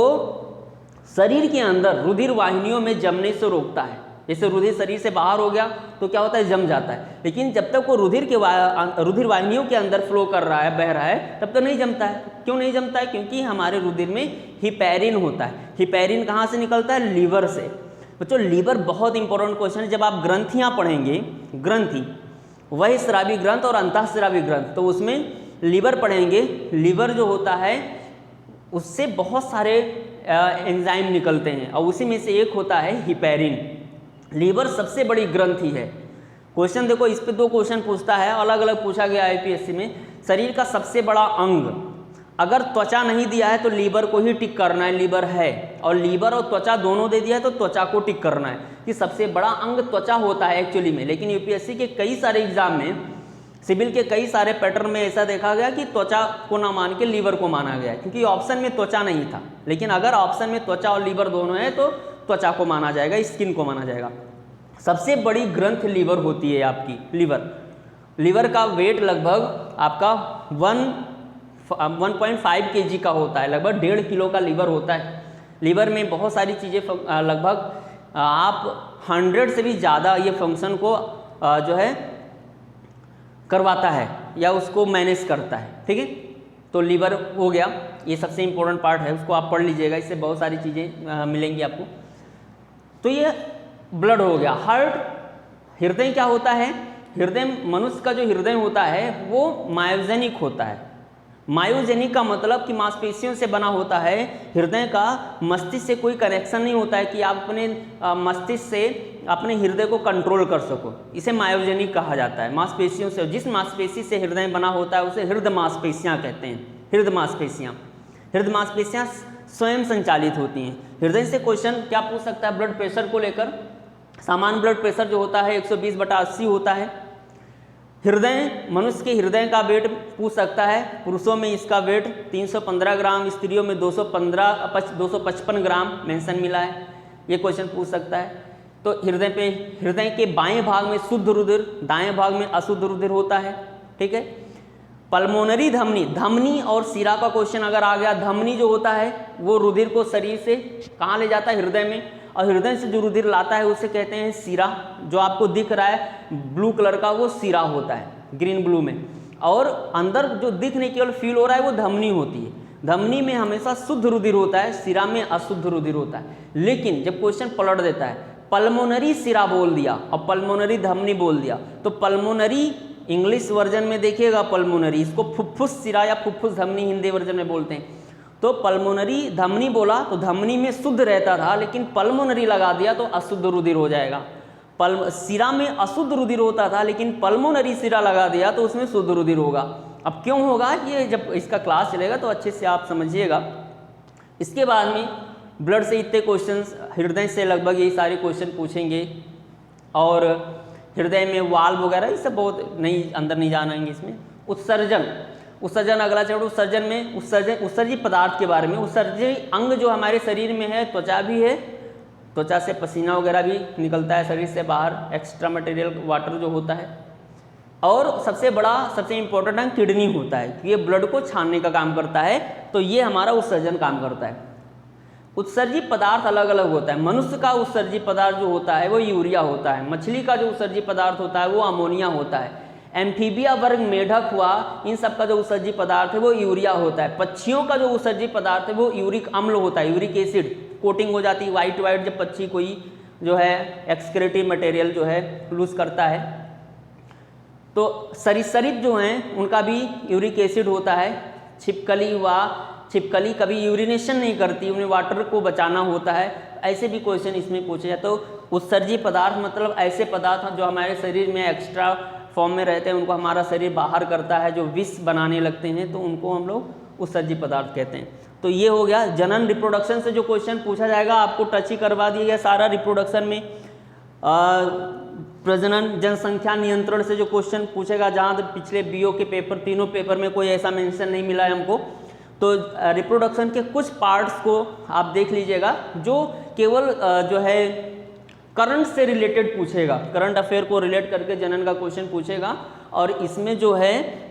शरीर के अंदर रुधिर वाहिनियों में जमने से रोकता है। जैसे रुधिर शरीर से बाहर हो गया तो क्या होता है? जम जाता है। लेकिन जब तक वो रुधिर वाहिनियों के अंदर फ्लो कर रहा है, बह रहा है, तब तक नहीं जमता है। क्यों नहीं जमता है? क्योंकि हमारे रुधिर में हिपैरिन होता है। हिपैरिन कहाँ से निकलता है? लीवर से। बच्चों लीवर बहुत इंपॉर्टेंट क्वेश्चन है। जब आप ग्रंथियाँ पढ़ेंगे, ग्रंथि, वही स्रावी ग्रंथ और अंतःस्रावी ग्रंथ, तो उसमें लीवर पढ़ेंगे। लीवर जो होता है उससे बहुत सारे एंजाइम निकलते हैं और उसी में से एक होता है हिपैरिन। लीवर सबसे बड़ी ग्रंथि है। क्वेश्चन देखो, इस पे 2 क्वेश्चन पूछता है, अलग अलग पूछा गया यूपीएससी में। शरीर का सबसे बड़ा अंग, अगर त्वचा नहीं दिया है तो लीवर को ही टिक करना है, लीवर है। और लीवर और त्वचा दोनों दे दिया है तो त्वचा को टिक करना है कि सबसे बड़ा अंग त्वचा होता है एक्चुअली में। लेकिन यूपीएससी के कई सारे एग्जाम में, सिविल के कई सारे पैटर्न में ऐसा देखा गया कि त्वचा को ना मान के लीवर को माना गया, क्योंकि ऑप्शन में त्वचा नहीं था। लेकिन अगर ऑप्शन में त्वचा और लीवर दोनों है तो त्वचा को माना जाएगा, स्किन को माना जाएगा। सबसे बड़ी ग्रंथ लीवर होती है आपकी, लीवर। लीवर का वेट लगभग आपका 1.5 kg का होता है, लगभग 1.5 किलो का लीवर होता है। लीवर में बहुत सारी चीज़ें, लगभग आप 100 से भी ज़्यादा ये फंक्शन को जो है करवाता है या उसको मैनेज करता है। ठीक है, तो लीवर हो गया, ये सबसे इम्पोर्टेंट पार्ट है, उसको आप पढ़ लीजिएगा, इससे बहुत सारी चीज़ें मिलेंगी आपको। तो ये ब्लड हो गया। हार्ट, हृदय क्या होता है? हृदय, मनुष्य का जो हृदय होता है वो मायोजेनिक होता है। मायोजेनिक का मतलब कि मांसपेशियों से बना होता है। हृदय का मस्तिष्क से कोई कनेक्शन नहीं होता है कि आप अपने मस्तिष्क से अपने हृदय को कंट्रोल कर सको, इसे मायोजेनिक कहा जाता है। मांसपेशियों से, जिस मांसपेशी से हृदय बना होता है उसे हृदय मांसपेशियाँ कहते हैं। हृदय मांसपेशियाँ, हृदय मांसपेशियाँ स्वयं संचालित होती हैं। हृदय से क्वेश्चन क्या पूछ सकता है? ब्लड प्रेशर को लेकर। सामान्य ब्लड प्रेशर जो होता है 120/80 होता है। हृदय, मनुष्य के हृदय का वेट पूछ सकता है। पुरुषों में इसका वेट 315 ग्राम, स्त्रियों में 255 ग्राम मेंशन मिला है। ये क्वेश्चन पूछ सकता है। तो हृदय के बाएं भाग में शुद्ध रुधिर, दाएं भाग में अशुद्ध रुधिर होता है। ठीक है। पल्मोनरी धमनी, धमनी और सिरा का क्वेश्चन अगर आ गया, धमनी जो होता है वो रुधिर को शरीर से कहाँ ले जाता है? हृदय में। और हृदय से जो रुधिर लाता है उसे कहते हैं सिरा। जो आपको दिख रहा है ब्लू कलर का वो सिरा होता है, ग्रीन ब्लू में। और अंदर जो दिख नहीं केवल फील हो रहा है वो धमनी होती है। धमनी में हमेशा शुद्ध रुधिर होता है, सिरा में अशुद्ध रुधिर होता है। लेकिन जब क्वेश्चन पलट देता है, पल्मोनरी सिरा बोल दिया और पल्मोनरी धमनी बोल दिया, तो पल्मोनरी इंग्लिश वर्जन में देखिएगा, पल्मोनरी, इसको फुफ्फुस सिरा या फुफ्फुस धमनी हिंदी वर्जन में बोलते हैं। तो पल्मोनरी धमनी बोला तो धमनी में शुद्ध रहता था, लेकिन पल्मोनरी लगा दिया तो अशुद्ध रुधिर हो जाएगा। सिरा में अशुद्ध रुधिर होता था, लेकिन पल्मोनरी सिरा लगा दिया तो उसमें शुद्ध रुधिर होगा। अब क्यों होगा, ये जब इसका क्लास चलेगा तो अच्छे से आप समझिएगा। इसके बाद में ब्लड से इतने क्वेश्चंस, हृदय से लगभग यही सारे क्वेश्चन पूछेंगे। और हृदय में वाल्व वगैरह ये सब बहुत नहीं, अंदर नहीं जानाएंगे इसमें। उत्सर्जन अगला चैप्टर। उत्सर्जन में उत्सर्जी पदार्थ के बारे में। उत्सर्जी अंग जो हमारे शरीर में है, त्वचा भी है, त्वचा से पसीना वगैरह भी निकलता है शरीर से बाहर, एक्स्ट्रा मटेरियल वाटर जो होता है। और सबसे बड़ा, सबसे इम्पोर्टेंट अंग किडनी होता है, ये ब्लड को छानने का काम करता है। तो ये हमारा उत्सर्जन काम करता है। उत्सर्जी पदार्थ अलग अलग होता है। मनुष्य का उत्सर्जी पदार्थ जो होता है वो यूरिया होता है। मछली का जो उत्सर्जी पदार्थ होता है वो अमोनिया होता है। एम्फीबिया वर्ग, मेढक हुआ, इन सब का जो उत्सर्जी पदार्थ है वो यूरिया होता है। पक्षियों का जो उत्सर्जी पदार्थ है वो यूरिक अम्ल होता है, यूरिक एसिड। कोटिंग हो जाती है वाइट जब पक्षी कोई जो है एक्सक्रेटिव मटेरियल जो है लूज करता है। तो सरीसृप जो हैं उनका भी यूरिक एसिड होता है। छिपकली कभी यूरिनेशन नहीं करती, उन्हें वाटर को बचाना होता है। ऐसे भी क्वेश्चन इसमें पूछे जाते। तो उत्सर्जी पदार्थ मतलब ऐसे पदार्थ जो हमारे शरीर में एक्स्ट्रा फॉर्म में रहते हैं, उनको हमारा शरीर बाहर करता है, जो विष बनाने लगते हैं, तो उनको हम लोग उत्सर्जी पदार्थ कहते हैं। तो ये हो गया जनन रिप्रोडक्शन से जो क्वेश्चन पूछा जाएगा, आपको टच ही करवा दिया गया सारा रिप्रोडक्शन में। प्रजनन जनसंख्या नियंत्रण से जो क्वेश्चन पूछेगा, जहाँ पिछले बीओ के पेपर, तीनों पेपर में कोई ऐसा मेंशन नहीं मिला है हमको। तो रिप्रोडक्शन के कुछ पार्ट्स को आप देख लीजिएगा, जो केवल जो है करंट से रिलेटेड पूछेगा, करंट अफेयर को रिलेट करके जनन का क्वेश्चन पूछेगा। और इसमें जो है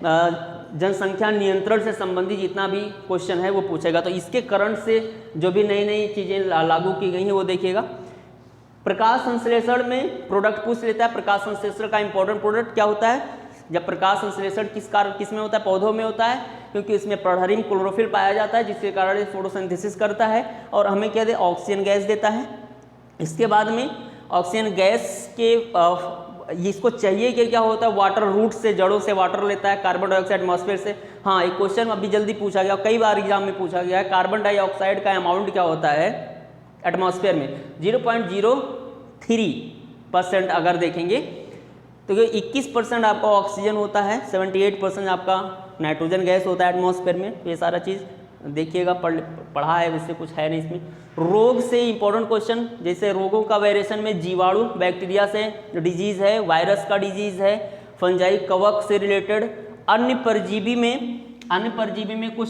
जनसंख्या नियंत्रण से संबंधित जितना भी क्वेश्चन है वो पूछेगा। तो इसके करंट से जो भी नई नई चीज़ें लागू की गई हैं वो देखिएगा। प्रकाश संश्लेषण में प्रोडक्ट पूछ लेता है। प्रकाश संश्लेषण का इंपॉर्टेंट प्रोडक्ट क्या होता है? जब प्रकाश संश्लेषण किस में होता है? पौधों में होता है, क्योंकि इसमें प्रहरीन क्लोरोफिल पाया जाता है, जिसके कारण ये फोटोसिंथेसिस करता है और हमें क्या दे, ऑक्सीजन गैस देता है। इसके बाद में ऑक्सीजन गैस के इसको चाहिए कि क्या होता है, वाटर रूट से, जड़ों से वाटर लेता है, कार्बन डाइऑक्साइड एटमॉस्फेयर से। हाँ, एक क्वेश्चन अभी जल्दी पूछा गया, कई बार एग्जाम में पूछा गया है, कार्बन डाइऑक्साइड का अमाउंट क्या होता है एटमॉस्फेयर में? 0.03% अगर देखेंगे तो 21% आपका ऑक्सीजन होता है, 78% आपका नाइट्रोजन गैस होता है एटमॉस्फेयर में। ये सारा चीज़ देखिएगा, पढ़ा है, वैसे कुछ है नहीं इसमें। रोग से इंपॉर्टेंट क्वेश्चन, जैसे रोगों का वेरिएशन में जीवाणु, बैक्टीरिया से डिजीज़ है, वायरस का डिजीज़ है, फंजाई कवक से रिलेटेड, अन्य परजीवी में कुछ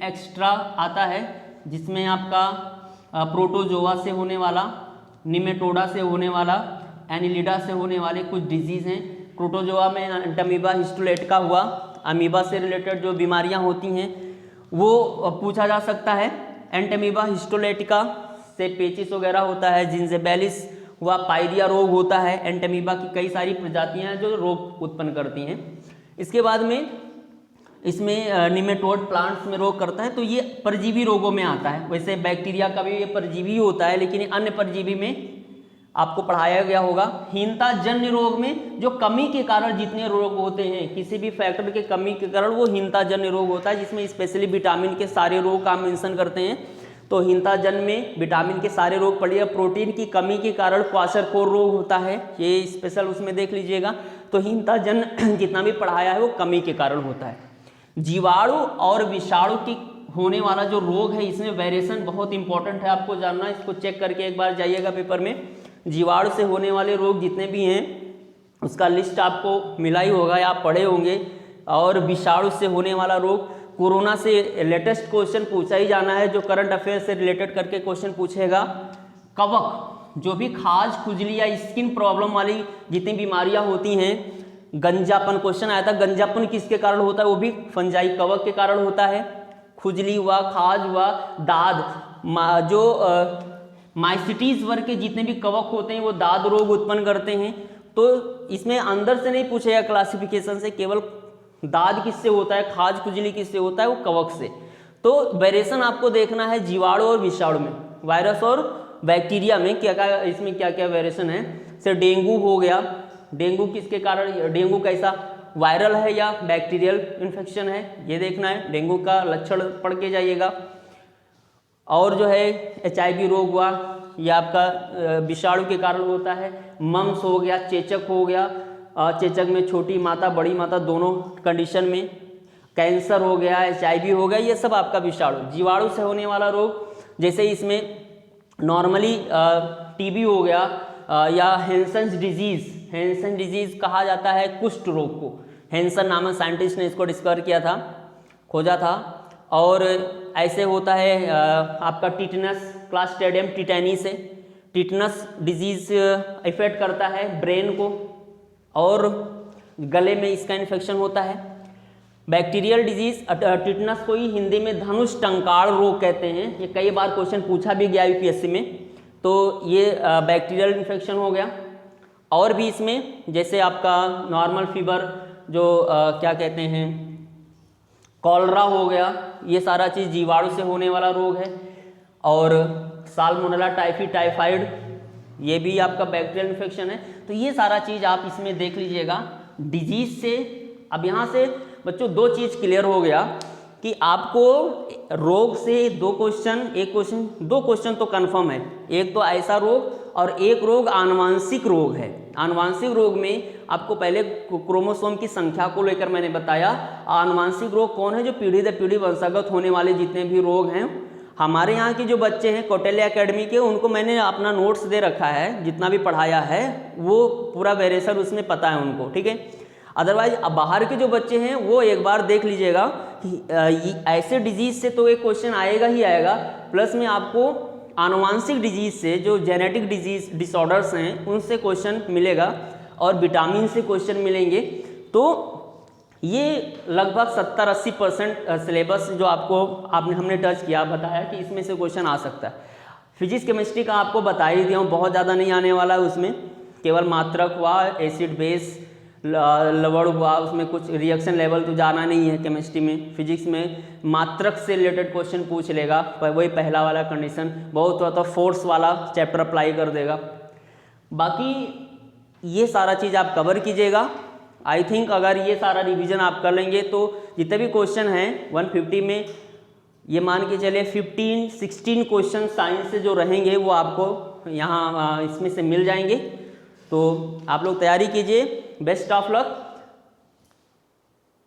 एक्स्ट्रा आता है, जिसमें आपका प्रोटोजोआ से होने वाला, निमेटोडा से होने वाला, एनिलिडा से होने वाले कुछ डिजीज़ हैं। प्रोटोजोआ में एंटामीबा हिस्टोलेटिका हुआ, अमीबा से रिलेटेड जो बीमारियां होती हैं वो पूछा जा सकता है। एंटामीबा हिस्टोलेटिका से पेचिस वगैरह होता है, जिंजेबेलिस हुआ, पायरिया रोग होता है। एंटामीबा की कई सारी प्रजातियां हैं जो रोग उत्पन्न करती हैं। इसके बाद में इसमें निमेटोड प्लांट्स में रोग करता है, तो ये परजीवी रोगों में आता है। वैसे बैक्टीरिया का भी ये परजीवी होता है, लेकिन अन्य परजीवी में आपको पढ़ाया गया होगा। हीनता जन्य रोग में जो कमी के कारण जितने रोग होते हैं, किसी भी फैक्टर के कमी के कारण वो हीनता जन्य रोग होता है, जिसमें स्पेशली विटामिन के सारे रोग का मेंशन करते हैं। तो हीनता जन्य में विटामिन के सारे रोग पढ़िए। प्रोटीन की कमी के कारण क्वाशरकोर रोग होता है, ये स्पेशल उसमें देख लीजिएगा। तो हीनता जन्य जितना भी पढ़ाया है वो कमी के कारण होता है। जीवाणु और विषाणु की होने वाला जो रोग है, इसमें वेरिएशन बहुत इंपॉर्टेंट है आपको जानना। इसको चेक करके एक बार जाइएगा पेपर में। जीवाणु से होने वाले रोग जितने भी हैं उसका लिस्ट आपको मिला ही होगा या आप पढ़े होंगे। और विषाणु से होने वाला रोग, कोरोना से लेटेस्ट क्वेश्चन पूछा ही जाना है, जो करंट अफेयर से रिलेटेड करके क्वेश्चन पूछेगा। कवक, जो भी खाज, खुजली या स्किन प्रॉब्लम वाली जितनी बीमारियां होती हैं, गंजापन क्वेश्चन आया था, गंजापन किसके कारण होता है? वो भी फंजाई कवक के कारण होता है। खुजली हुआ, खाज हुआ, दाद, जो माइसिटीज वर्ग के जितने भी कवक होते हैं वो दाद रोग उत्पन्न करते हैं। तो इसमें अंदर से नहीं पूछेगा क्लासिफिकेशन से, केवल दाद किससे होता है, खाज खुजली किससे होता है, वो कवक से। तो वेरिएशन आपको देखना है जीवाणु और विषाणु में, वायरस और बैक्टीरिया में क्या क्या, इसमें क्या क्या वेरिएशन है। जैसे डेंगू हो गया, डेंगू किसके कारण, डेंगू कैसा, वायरल है या बैक्टीरियल इन्फेक्शन है, ये देखना है। डेंगू का लक्षण पढ़ के जाइएगा। और जो है HIV रोग हुआ, यह आपका विषाणु के कारण होता है। मम्स हो गया, चेचक हो गया, चेचक में छोटी माता बड़ी माता दोनों कंडीशन में। कैंसर हो गया, HIV हो गया, ये सब आपका विषाणु। जीवाणु से होने वाला रोग, जैसे इसमें नॉर्मली TB हो गया, या हैंसन्स डिजीज कहा जाता है कुष्ठ रोग को। हैंसन नामक साइंटिस्ट ने इसको डिस्कवर किया था, खोजा था। और ऐसे होता है आपका टिटनस, क्लास्ट्रिडियम टिटैनी से टिटनस डिजीज इफेक्ट करता है ब्रेन को, और गले में इसका इन्फेक्शन होता है। बैक्टीरियल डिजीज, टिटनस को ही हिंदी में धनुष टंकार रोग कहते हैं, ये कई बार क्वेश्चन पूछा भी गया UPSC में। तो ये बैक्टीरियल इन्फेक्शन हो गया। और भी इसमें जैसे आपका नॉर्मल फीवर, जो क्या कहते हैं, कॉलरा हो गया, ये सारा चीज़ जीवाणु से होने वाला रोग है। और साल्मोनेला टाइफी, टाइफाइड, ये भी आपका बैक्टीरियल इन्फेक्शन है। तो ये सारा चीज़ आप इसमें देख लीजिएगा डिजीज से। अब यहाँ से बच्चों दो चीज़ क्लियर हो गया कि आपको रोग से दो क्वेश्चन तो कंफर्म है। एक तो ऐसा रोग और एक रोग आनुवांशिक रोग है। आनुवांशिक रोग में आपको पहले क्रोमोसोम की संख्या को लेकर मैंने बताया। आनुवांशिक रोग कौन है? जो पीढ़ी दर पीढ़ी वंशागत होने वाले जितने भी रोग हैं। हमारे यहाँ के जो बच्चे हैं कौटिल्य एकेडमी के, उनको मैंने अपना नोट्स दे रखा है, जितना भी पढ़ाया है वो पूरा वेरिएशन उसमें पता है उनको, ठीक है। अदरवाइज बाहर के जो बच्चे हैं वो एक बार देख लीजिएगा कि ऐसे डिजीज से तो एक क्वेश्चन आएगा ही आएगा, प्लस में आपको आनुवांशिक डिजीज से, जो जेनेटिक डिसऑर्डर्स हैं, उनसे क्वेश्चन मिलेगा और विटामिन से क्वेश्चन मिलेंगे। तो ये लगभग 70-80% सिलेबस जो हमने टच किया, बताया कि इसमें से क्वेश्चन आ सकता है। फिजिक्स केमिस्ट्री का आपको बता ही दिया हूँ, बहुत ज़्यादा नहीं आने वाला है उसमें, केवल मात्रक हुआ, एसिड बेस लवण हुआ, उसमें कुछ रिएक्शन लेवल तो जाना नहीं है केमिस्ट्री में। फिजिक्स में मात्रक से रिलेटेड क्वेश्चन पूछ लेगा, पर वही पहला वाला कंडीशन। बहुत हुआ तो फोर्स वाला चैप्टर अप्लाई कर देगा। बाकी ये सारा चीज़ आप कवर कीजिएगा। आई थिंक अगर ये सारा रिवीजन आप कर लेंगे तो जितने भी क्वेश्चन हैं 150 में, ये मान के चले 15-16 क्वेश्चन साइंस से जो रहेंगे वो आपको यहाँ इसमें से मिल जाएंगे। तो आप लोग तैयारी कीजिए। Best of luck.